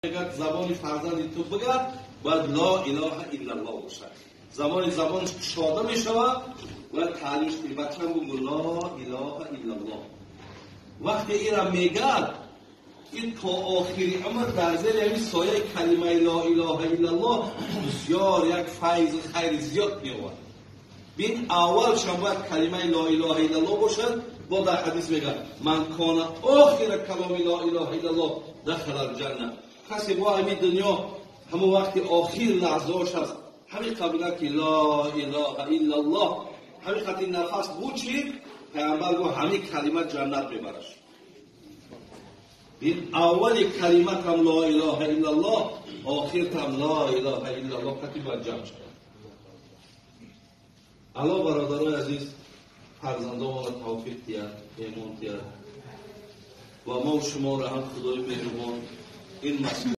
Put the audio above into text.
اگر زبان فرزند تو بگه باید لا اله الا الله باشد. زبانش شاده می شود و تعلیمش که بچه هم بگو لا اله الا الله. وقتی این را میگه این تا آخری عمر در زیر همین سایه کلمه لا اله الا الله بسیار یک فیض خیر زیاد می آورد. بین اولش هم باید کلمه لا اله الا الله باشد. با در حدیث میگه من کان آخر کلام لا اله الا الله دخل الجنه. کسی با همین دنیا همون وقتی آخر لحظه‌اش هست همین قبیله که لا اله الا الله همین خطی نفس بود چی؟ پیامبر گفت همین کلمه جنت میبرش. این اولی کلمه هم لا اله الا الله، آخر هم لا اله الا الله خطی باید جمع شد. الله برادرای عزیز فرزندان ما را توفیق دید، ایمان دید و ما و شما را هم خدای مهربان این مسئله